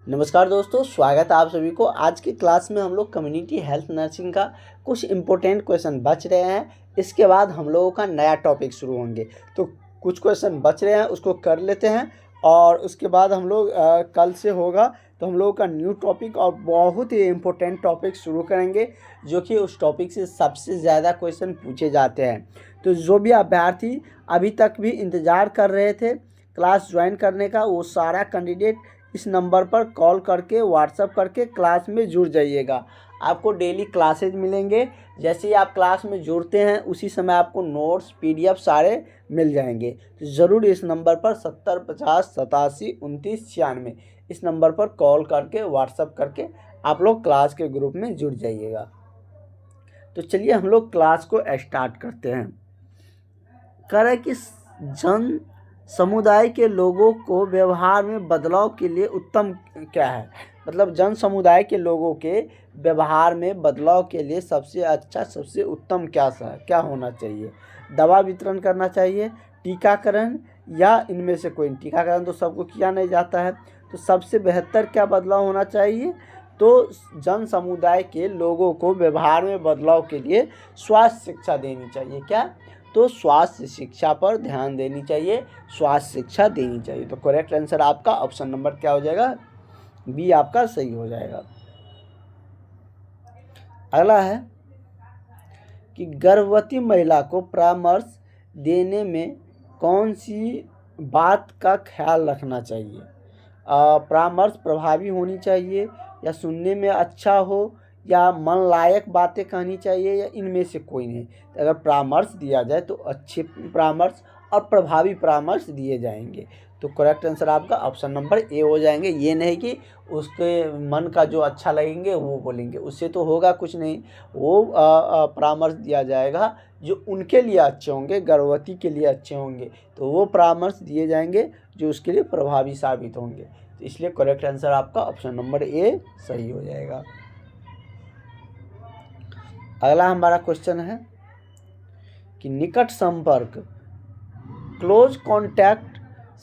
नमस्कार दोस्तों, स्वागत है आप सभी को। आज की क्लास में हम लोग कम्युनिटी हेल्थ नर्सिंग का कुछ इम्पोर्टेंट क्वेश्चन बच रहे हैं। इसके बाद हम लोगों का नया टॉपिक शुरू होंगे, तो कुछ क्वेश्चन बच रहे हैं उसको कर लेते हैं और उसके बाद हम लोग कल से होगा तो हम लोगों का न्यू टॉपिक और बहुत ही इम्पोर्टेंट टॉपिक शुरू करेंगे, जो कि उस टॉपिक से सबसे ज़्यादा क्वेश्चन पूछे जाते हैं। तो जो भी अभ्यर्थी अभी तक भी इंतज़ार कर रहे थे क्लास ज्वाइन करने का, वो सारा कैंडिडेट इस नंबर पर कॉल करके व्हाट्सअप करके क्लास में जुड़ जाइएगा। आपको डेली क्लासेज मिलेंगे। जैसे ही आप क्लास में जुड़ते हैं उसी समय आपको नोट्स पीडीएफ सारे मिल जाएंगे। तो ज़रूर इस नंबर पर 7050 87 29 96 इस नंबर पर कॉल करके व्हाट्सअप करके आप लोग क्लास के ग्रुप में जुड़ जाइएगा। तो चलिए हम लोग क्लास को स्टार्ट करते हैं। कह रहे कि जन समुदाय के लोगों को व्यवहार में बदलाव के लिए उत्तम क्या है। मतलब जन समुदाय के लोगों के व्यवहार में बदलाव के लिए सबसे अच्छा सबसे उत्तम क्या होना चाहिए। दवा वितरण करना चाहिए, टीकाकरण, या इनमें से कोई। टीकाकरण तो सबको किया नहीं जाता है, तो सबसे बेहतर क्या बदलाव होना चाहिए। तो जन समुदाय के लोगों को व्यवहार में बदलाव के लिए स्वास्थ्य शिक्षा देनी चाहिए। क्या? तो स्वास्थ्य शिक्षा पर ध्यान देनी चाहिए, स्वास्थ्य शिक्षा देनी चाहिए। तो करेक्ट आंसर आपका ऑप्शन नंबर क्या हो जाएगा? बी आपका सही हो जाएगा। अगला है कि गर्भवती महिला को परामर्श देने में कौन सी बात का ख्याल रखना चाहिए। परामर्श प्रभावी होनी चाहिए, या सुनने में अच्छा हो, या मन लायक बातें कहनी चाहिए, या इनमें से कोई नहीं। तो अगर परामर्श दिया जाए तो अच्छे परामर्श और प्रभावी परामर्श दिए जाएंगे। तो करेक्ट आंसर आपका ऑप्शन नंबर ए हो जाएंगे। ये नहीं कि उसके मन का जो अच्छा लगेंगे वो बोलेंगे, उससे तो होगा कुछ नहीं। वो परामर्श दिया जाएगा जो उनके लिए अच्छे होंगे, गर्भवती के लिए अच्छे होंगे, तो वो परामर्श दिए जाएंगे जो उसके लिए प्रभावी साबित होंगे। तो इसलिए करेक्ट आंसर आपका ऑप्शन नंबर ए सही हो जाएगा। अगला हमारा क्वेश्चन है कि निकट संपर्क क्लोज कॉन्टैक्ट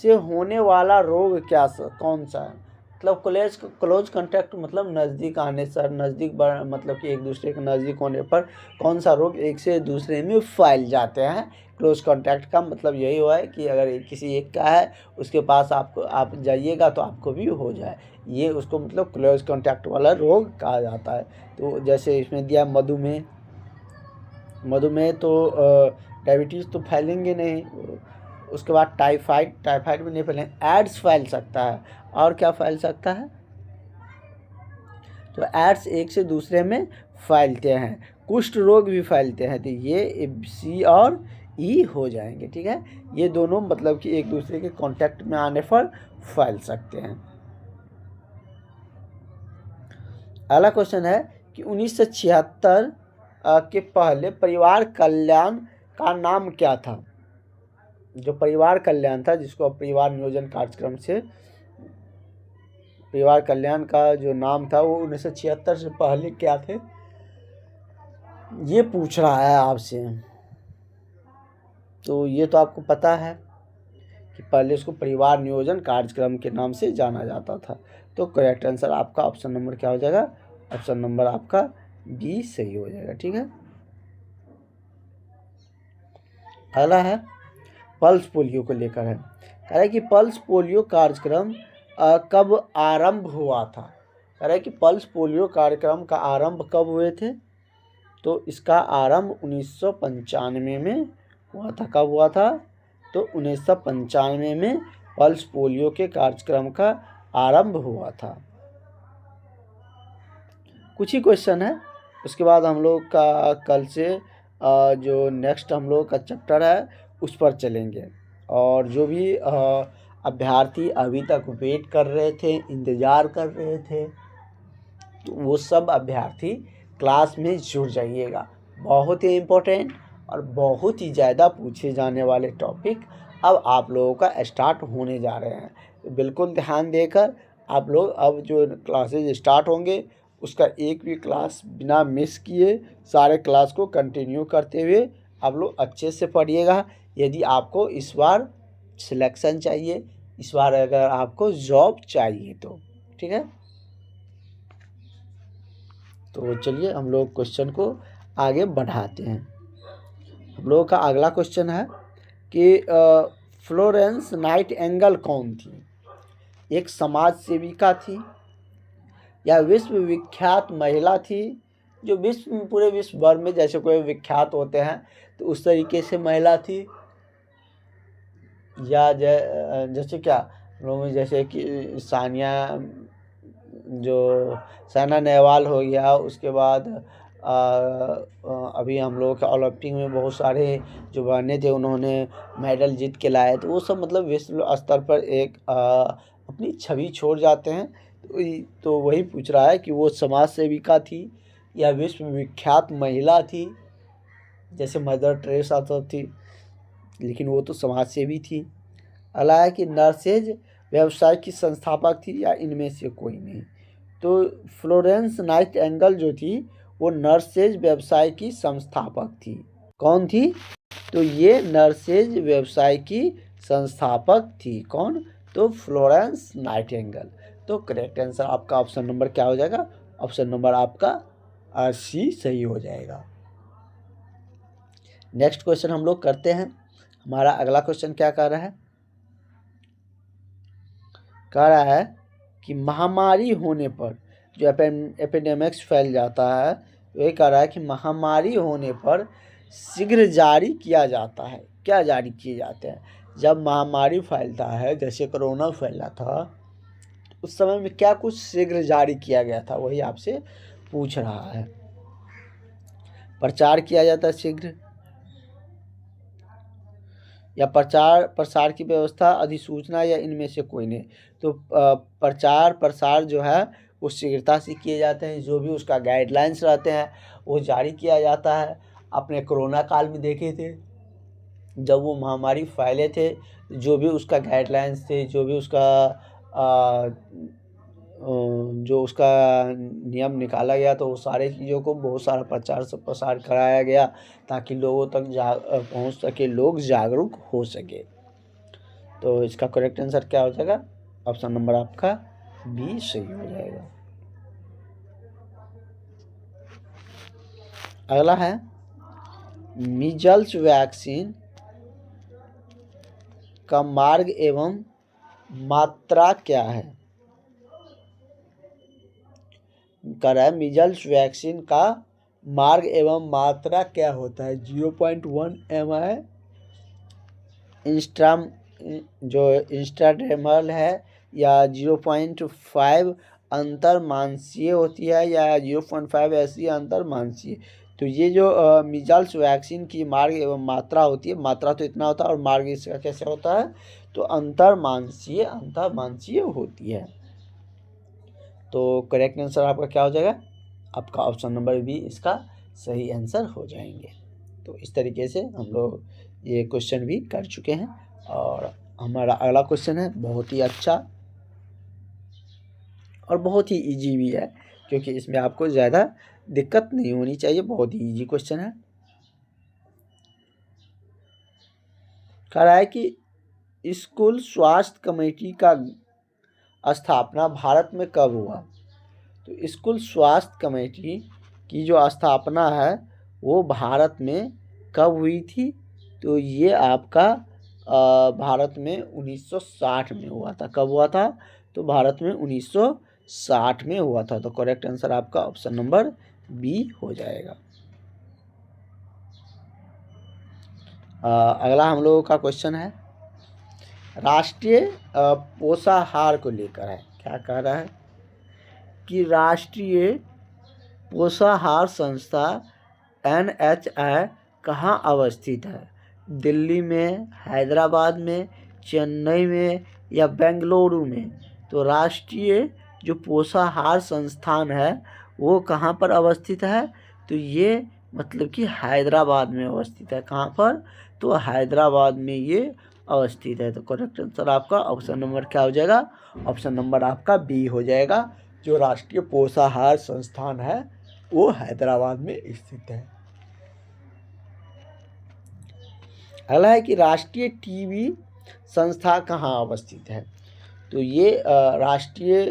से होने वाला रोग कौन सा है। मतलब क्लोज कॉन्टैक्ट मतलब नज़दीक आने से, मतलब कि एक दूसरे के नज़दीक होने पर कौन सा रोग एक से दूसरे में फैल जाते हैं। क्लोज कॉन्टैक्ट का मतलब यही हुआ है कि अगर किसी एक का है उसके पास आप जाइएगा तो आपको भी हो जाए, ये उसको मतलब क्लोज कॉन्टैक्ट वाला रोग कहा जाता है। तो जैसे इसमें दिया मधुमेह तो डायबिटीज़ तो फैलेंगे नहीं। उसके बाद टाइफाइड भी नहीं फैलेंगे, एड्स फैल सकता है। और क्या फैल सकता है? तो एड्स एक से दूसरे में फैलते हैं। कुष्ठ रोग भी फैलते हैं। तो ये सी और ई हो जाएंगे। ठीक है, ये दोनों मतलब कि एक दूसरे के कांटेक्ट में आने पर फैल सकते हैं। अगला क्वेश्चन है कि 1976 के पहले परिवार कल्याण का नाम क्या था। जो परिवार कल्याण था, जिसको अब परिवार नियोजन कार्यक्रम से परिवार कल्याण का जो नाम था, वो 1976 से पहले क्या थे, ये पूछ रहा है आपसे। तो ये तो आपको पता है कि पहले इसको परिवार नियोजन कार्यक्रम के नाम से जाना जाता था। तो करेक्ट आंसर आपका ऑप्शन नंबर क्या हो जाएगा? ऑप्शन नंबर आपका बी सही हो जाएगा। ठीक है, अगला है पल्स पोलियो को लेकर है। कह रहा है कि पल्स पोलियो कार्यक्रम कब आरंभ हुआ था। कह रहा है कि पल्स पोलियो कार्यक्रम का आरंभ कब हुए थे। तो इसका आरंभ 1995 में हुआ था। कब हुआ था? तो 1995 में पल्स पोलियो के कार्यक्रम का आरंभ हुआ था। कुछ ही क्वेश्चन है, उसके बाद हम लोग का कल से जो नेक्स्ट हम लोग का चैप्टर है उस पर चलेंगे। और जो भी अभ्यर्थी अभी तक वेट कर रहे थे, इंतज़ार कर रहे थे, तो वो सब अभ्यर्थी क्लास में जुड़ जाइएगा। बहुत ही इम्पोर्टेंट और बहुत ही ज़्यादा पूछे जाने वाले टॉपिक अब आप लोगों का स्टार्ट होने जा रहे हैं। तो बिल्कुल ध्यान देकर आप लोग, अब जो क्लासेज स्टार्ट होंगे उसका एक भी क्लास बिना मिस किए सारे क्लास को कंटिन्यू करते हुए आप लोग अच्छे से पढ़िएगा। यदि आपको इस बार सिलेक्शन चाहिए, इस बार अगर आपको जॉब चाहिए तो ठीक है। तो चलिए हम लोग क्वेश्चन को आगे बढ़ाते हैं। हम लोगों का अगला क्वेश्चन है कि फ्लोरेंस नाइटिंगेल कौन थी? एक समाज सेविका थी या विश्व विख्यात महिला थी, जो पूरे विश्व भर में जैसे कोई विख्यात होते हैं तो उस तरीके से महिला थी, या जैसे क्या लोग जैसे कि साइना नेहवाल हो गया, उसके बाद अभी हम लोग के ओलंपिक में बहुत सारे जो बने थे उन्होंने मेडल जीत के लाए, तो वो सब मतलब विश्व स्तर पर एक अपनी छवि छोड़ जाते हैं। तो वही पूछ रहा है कि वो समाज सेविका थी या विश्व विख्यात महिला थी, जैसे मदर टेरेसा तो थी, लेकिन वो तो समाज सेवी थी। अगला है कि नर्सेज व्यवसाय की संस्थापक थी या इनमें से कोई नहीं? तो फ्लोरेंस नाइटिंगेल जो थी वो नर्सेज व्यवसाय की संस्थापक थी। कौन थी? तो ये नर्सेज व्यवसाय की संस्थापक थी। कौन? तो फ्लोरेंस नाइटिंगेल। तो करेक्ट आंसर आपका ऑप्शन नंबर क्या हो जाएगा? ऑप्शन नंबर आपका सी सही हो जाएगा। नेक्स्ट क्वेश्चन हम लोग करते हैं। हमारा अगला क्वेश्चन क्या कह रहा है? कह रहा है कि महामारी होने पर जो एपिडेमिक्स फैल जाता है, ये कह रहा है कि महामारी होने पर शीघ्र जारी किया जाता है। क्या जारी किए जाते हैं? जब महामारी फैलता है, जैसे कोरोना फैला था, उस समय में क्या कुछ शीघ्र जारी किया गया था, वही आपसे पूछ रहा है। प्रचार किया जाता है शीघ्र, या प्रचार प्रसार की व्यवस्था, अधिसूचना, या इनमें से कोई नहीं? तो प्रचार प्रसार जो है वो शीघ्रता से किए जाते हैं। जो भी उसका गाइडलाइंस रहते हैं वो जारी किया जाता है। अपने कोरोना काल में देखे थे, जब वो महामारी फैले थे, जो भी उसका गाइडलाइंस थे, जो भी उसका नियम निकाला गया, तो वो सारे चीज़ों को बहुत सारा प्रचार से प्रसार कराया गया ताकि लोगों तक पहुंच सके, लोग जागरूक हो सके। तो इसका करेक्ट आंसर क्या हो जाएगा? ऑप्शन नंबर आपका बी सही हो जाएगा। अगला है मीजल्स वैक्सीन का मार्ग एवं मात्रा क्या है? कर रहा है मीजल्स वैक्सीन का मार्ग एवं मात्रा क्या होता है? 0.1 ml इंस्ट्राडेर्मल है, या 0.5 अंतर्मांसीय होती है, या 0.5 ऐसी अंतर्मांसीय? तो ये जो मीजल्स वैक्सीन की मार्ग एवं मात्रा होती है, मात्रा तो इतना होता है और मार्ग इसका कैसे होता है? तो अंतर्मांसीय होती है। तो करेक्ट आंसर आपका क्या हो जाएगा? आपका ऑप्शन नंबर बी इसका सही आंसर हो जाएंगे। तो इस तरीके से हम लोग ये क्वेश्चन भी कर चुके हैं। और हमारा अगला क्वेश्चन है बहुत ही अच्छा और बहुत ही इजी भी है, क्योंकि इसमें आपको ज़्यादा दिक्कत नहीं होनी चाहिए। बहुत ही इजी क्वेश्चन है। कह रहा है कि स्कूल स्वास्थ्य कमेटी का स्थापना भारत में कब हुआ? तो स्कूल स्वास्थ्य कमेटी की जो स्थापना है वो भारत में कब हुई थी? तो ये आपका भारत में 1960 में हुआ था। कब हुआ था? तो भारत में 1960 में हुआ था। तो करेक्ट आंसर आपका ऑप्शन नंबर बी हो जाएगा। अगला हम लोगों का क्वेश्चन है राष्ट्रीय पोषाहार को लेकर है। क्या कह रहा है कि राष्ट्रीय पोषाहार संस्था NHI कहाँ अवस्थित है? दिल्ली में, हैदराबाद में, चेन्नई में, या बेंगलुरु में? तो राष्ट्रीय जो पोषाहार संस्थान है वो कहाँ पर अवस्थित है? तो ये मतलब कि हैदराबाद में अवस्थित है। कहाँ पर? तो हैदराबाद में ये अवस्थित है। तो करेक्ट आंसर आपका ऑप्शन नंबर क्या हो जाएगा? ऑप्शन नंबर आपका बी हो जाएगा। जो राष्ट्रीय पोषाहार संस्थान है वो हैदराबाद में स्थित है। अगला है कि राष्ट्रीय टीबी संस्था कहाँ अवस्थित है? तो ये राष्ट्रीय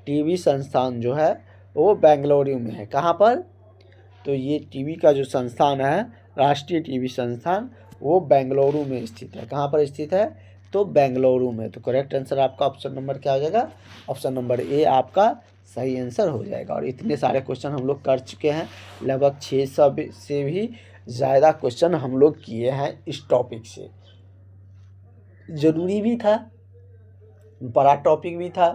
टीबी संस्थान जो है वो बेंगलुरु में है। कहाँ पर? तो ये टीबी का जो संस्थान है, राष्ट्रीय टीबी संस्थान, वो बेंगलुरु में स्थित है। कहाँ पर स्थित है? तो बेंगलुरु में। तो करेक्ट आंसर आपका ऑप्शन नंबर क्या हो जाएगा? ऑप्शन नंबर ए आपका सही आंसर हो जाएगा। और इतने सारे क्वेश्चन हम लोग कर चुके हैं, लगभग 600 से भी ज़्यादा क्वेश्चन हम लोग किए हैं इस टॉपिक से। ज़रूरी भी था, बड़ा टॉपिक भी था,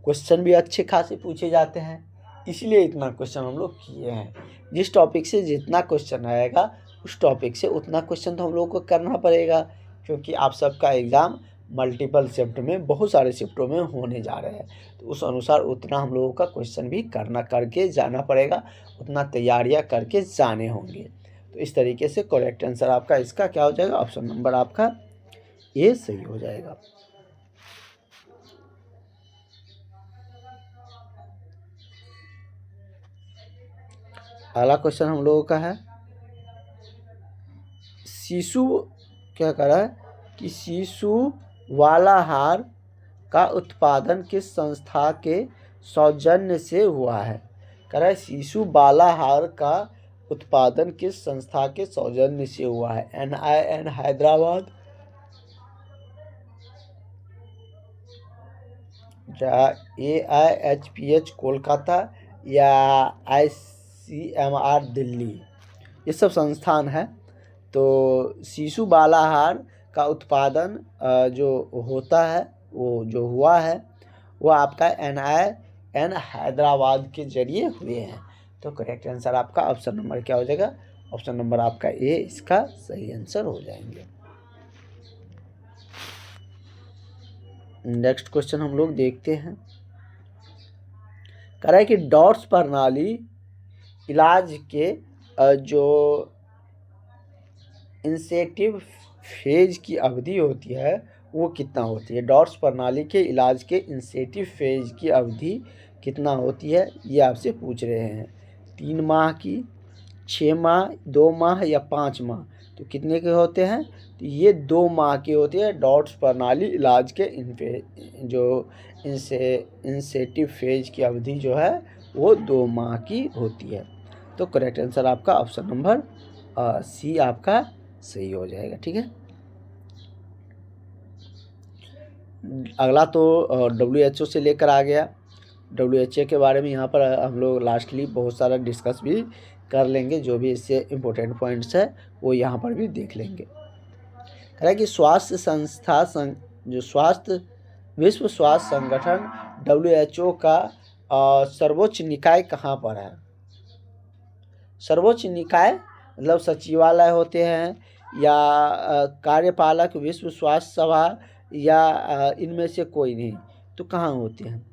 क्वेश्चन भी अच्छे खासे पूछे जाते हैं, इसलिए इतना क्वेश्चन हम लोग किए हैं। जिस टॉपिक से जितना क्वेश्चन आएगा उस टॉपिक से उतना क्वेश्चन तो हम लोग को करना पड़ेगा, क्योंकि आप सबका एग्ज़ाम मल्टीपल शिफ्ट में, बहुत सारे शिफ्टों में होने जा रहे हैं। तो उस अनुसार उतना हम लोगों का क्वेश्चन भी करके जाना पड़ेगा, उतना तैयारियां करके जाने होंगे। तो इस तरीके से करेक्ट आंसर आपका इसका क्या हो जाएगा? ऑप्शन नंबर आपका ए सही हो जाएगा। अगला क्वेश्चन हम लोगों का है, शिशु क्या कर रहा है कि शिशु वाला हार का उत्पादन किस संस्था के सौजन्य से हुआ है? कह रहा है शिशु बाला हार का उत्पादन किस संस्था के सौजन्य से हुआ है? NIN हैदराबाद, या AIHPH कोलकाता, या ICMR दिल्ली, ये सब संस्थान है। तो शिशु बाला हार का उत्पादन जो होता है, वो जो हुआ है वो आपका NIN हैदराबाद के जरिए हुए हैं। तो करेक्ट आंसर आपका ऑप्शन नंबर क्या हो जाएगा? ऑप्शन नंबर आपका ए इसका सही आंसर हो जाएंगे। नेक्स्ट क्वेश्चन हम लोग देखते हैं। कह रहा है कि डॉट्स प्रणाली इलाज के जो इंसेटिव फेज की अवधि होती है वो कितना होती है? डॉट्स प्रणाली के इलाज के इंसेटिव फेज की अवधि कितना होती है, ये आपसे पूछ रहे हैं। 3 माह की, 6 माह, 2 माह या 5 माह? तो कितने के होते हैं? तो ये 2 माह की होती है। डॉट्स प्रणाली इलाज के जो इंसेटिव फेज की अवधि जो है वो 2 माह की होती है। तो करेक्ट आंसर आपका ऑप्शन नंबर सी आपका सही हो जाएगा। ठीक है, अगला तो WHO से लेकर आ गया। WHO के बारे में यहाँ पर हम लोग लास्टली बहुत सारा डिस्कस भी कर लेंगे, जो भी इससे इम्पोर्टेंट पॉइंट्स है वो यहाँ पर भी देख लेंगे। कह रहा है कि स्वास्थ्य संस्था जो विश्व स्वास्थ्य संगठन WHO का सर्वोच्च निकाय कहाँ पर है? सर्वोच्च निकाय मतलब सचिवालय होते हैं, या कार्यपालक विश्व स्वास्थ्य सभा, या इनमें से कोई नहीं। तो कहाँ होते हैं?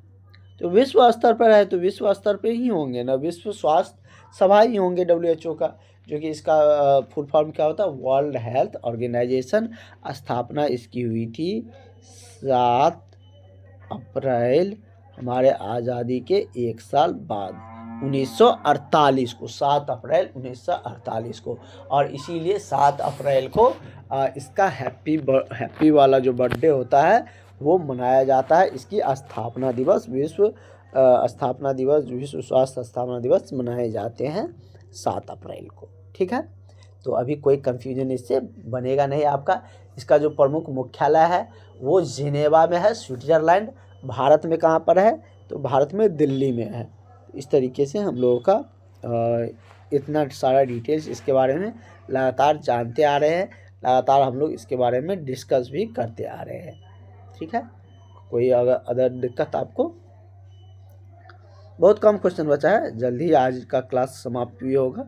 तो विश्व स्तर पर है तो विश्व स्तर पे ही होंगे ना, विश्व स्वास्थ्य सभा ही होंगे WHO का, जो कि इसका फुल फॉर्म क्या होता है? World Health Organization. स्थापना इसकी हुई थी 7 अप्रैल हमारे आज़ादी के 1 साल बाद, 1948 को, 7 अप्रैल 1948 को। और इसीलिए 7 अप्रैल को इसका हैप्पी वाला जो बर्थडे होता है वो मनाया जाता है। इसकी स्थापना दिवस, विश्व स्वास्थ्य स्थापना दिवस मनाए जाते हैं 7 अप्रैल को। ठीक है, तो अभी कोई कंफ्यूजन इससे बनेगा नहीं आपका। इसका जो प्रमुख मुख्यालय है वो जिनेवा में है, स्विट्जरलैंड। भारत में कहाँ पर है? तो भारत में दिल्ली में है। इस तरीके से हम लोगों का इतना सारा डिटेल्स इसके बारे में लगातार जानते आ रहे हैं, लगातार हम लोग इसके बारे में डिस्कस भी करते आ रहे हैं। ठीक है, कोई अगर अदर दिक्कत आपको? बहुत कम क्वेश्चन बचा है, जल्दी आज का क्लास समाप्त भी होगा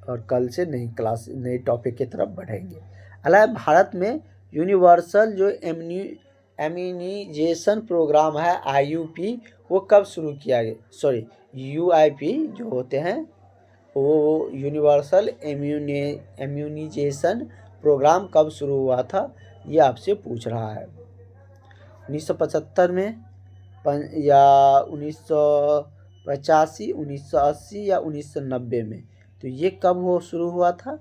और कल से नई टॉपिक की तरफ बढ़ेंगे। हालांकि भारत में यूनिवर्सल जो इम्यूनाइजेशन प्रोग्राम है IUP, वो कब शुरू किया गया? UIP जो होते हैं वो यूनिवर्सल इम्यूनाइजेशन प्रोग्राम कब शुरू हुआ था, ये आपसे पूछ रहा है। 1975 में, या 1985, 1980 या 1990 में? तो ये कब वो शुरू हुआ था?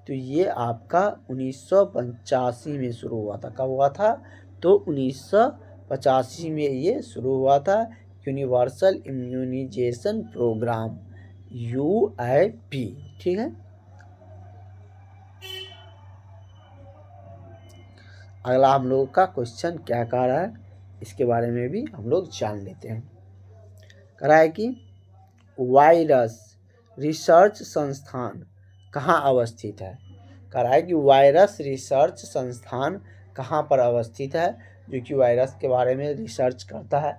तो ये आपका 1985 में शुरू हुआ था। कब हुआ था? तो 1985 में ये शुरू हुआ था। Universal Immunization Programme, UIP। ठीक है, अगला हम लोग का क्वेश्चन क्या कह रहा है इसके बारे में भी हम लोग जान लेते हैं। कह रहा है कि वायरस रिसर्च संस्थान कहाँ अवस्थित है। कह रहा है कि वायरस रिसर्च संस्थान कहाँ पर अवस्थित है, जो कि वायरस के बारे में रिसर्च करता है।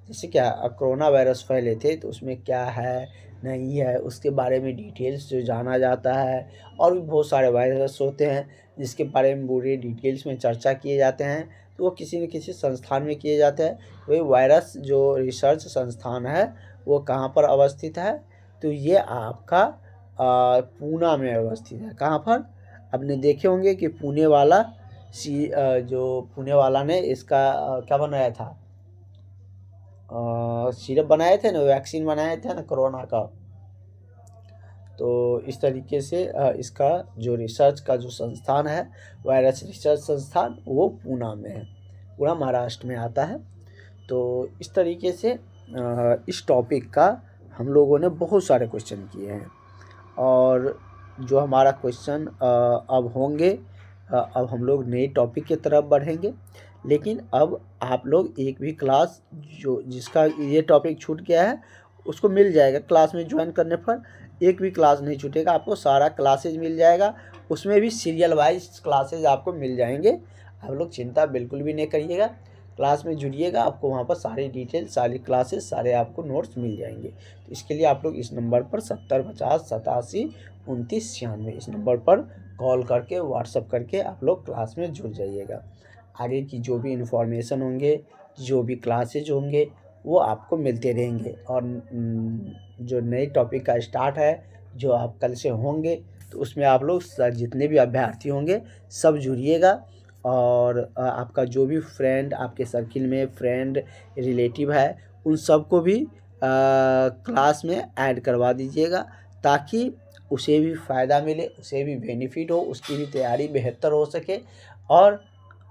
जैसे क्या कोरोना वायरस फैले थे तो उसमें क्या है नहीं है उसके बारे में डिटेल्स जो जाना जाता है, और भी बहुत सारे वायरस होते हैं जिसके बारे में पूरे डिटेल्स में चर्चा किए जाते हैं, तो वो किसी न किसी संस्थान में किए जाते हैं। वही वायरस जो रिसर्च संस्थान है वो कहाँ पर अवस्थित है, तो ये आपका पूना में अवस्थित है। कहाँ पर, आपने देखे होंगे कि पुणे वाला जो पुणे वाला ने इसका क्या बनाया था, सिरप बनाए थे ना, वैक्सीन बनाए थे ना कोरोना का। तो इस तरीके से इसका जो रिसर्च का जो संस्थान है, वायरस रिसर्च संस्थान, वो पूना में है, पूरा महाराष्ट्र में आता है। तो इस तरीके से इस टॉपिक का हम लोगों ने बहुत सारे क्वेश्चन किए हैं, और जो हमारा क्वेश्चन अब होंगे, अब हम लोग नए टॉपिक की तरफ बढ़ेंगे। लेकिन अब आप लोग एक भी क्लास जो जिसका ये टॉपिक छूट गया है उसको मिल जाएगा, क्लास में ज्वाइन करने पर एक भी क्लास नहीं छूटेगा, आपको सारा क्लासेज मिल जाएगा, उसमें भी सीरियल वाइज क्लासेज आपको मिल जाएंगे। आप लोग चिंता बिल्कुल भी नहीं करिएगा, क्लास में जुड़िएगा, आपको वहाँ पर सारी डिटेल, सारी क्लासेस, सारे आपको नोट्स मिल जाएंगे। तो इसके लिए आप लोग इस नंबर पर 70 50 87 29 96 इस नंबर पर कॉल करके, व्हाट्सअप करके आप लोग क्लास में जुड़ जाइएगा। आगे की जो भी इन्फॉर्मेशन होंगे, जो भी क्लासेज होंगे, वो आपको मिलते रहेंगे। और जो नए टॉपिक का स्टार्ट है जो आप कल से होंगे, तो उसमें आप लोग जितने भी अभ्यर्थी होंगे सब जुड़िएगा। और आपका जो भी फ्रेंड, आपके सर्किल में फ्रेंड रिलेटिव है, उन सबको भी क्लास में ऐड करवा दीजिएगा, ताकि उसे भी फ़ायदा मिले, उसे भी बेनिफिट हो, उसकी भी तैयारी बेहतर हो सके। और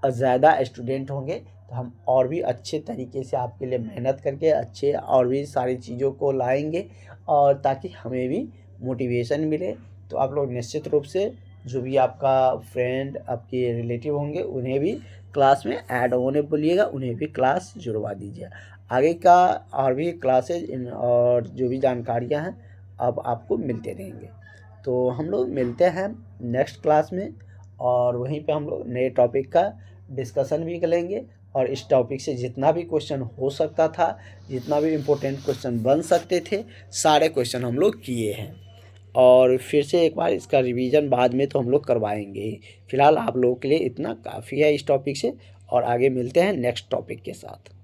ज़्यादा स्टूडेंट होंगे तो हम और भी अच्छे तरीके से आपके लिए मेहनत करके अच्छे और भी सारी चीज़ों को लाएंगे, और ताकि हमें भी मोटिवेशन मिले। तो आप लोग निश्चित रूप से जो भी आपका फ्रेंड, आपके रिलेटिव होंगे, उन्हें भी क्लास में ऐड होने बोलिएगा, उन्हें भी क्लास जुड़वा दीजिए। आगे का और भी क्लासेज और जो भी जानकारियां हैं अब आपको मिलते रहेंगे। तो हम लोग मिलते हैं नेक्स्ट क्लास में, और वहीं पे हम लोग नए टॉपिक का डिस्कशन भी करेंगे, और इस टॉपिक से जितना भी क्वेश्चन हो सकता था, जितना भी इम्पोर्टेंट क्वेश्चन बन सकते थे, सारे क्वेश्चन हम लोग किए हैं। और फिर से एक बार इसका रिवीजन बाद में तो हम लोग करवाएंगे ही। फिलहाल आप लोगों के लिए इतना काफ़ी है इस टॉपिक से, और आगे मिलते हैं नेक्स्ट टॉपिक के साथ।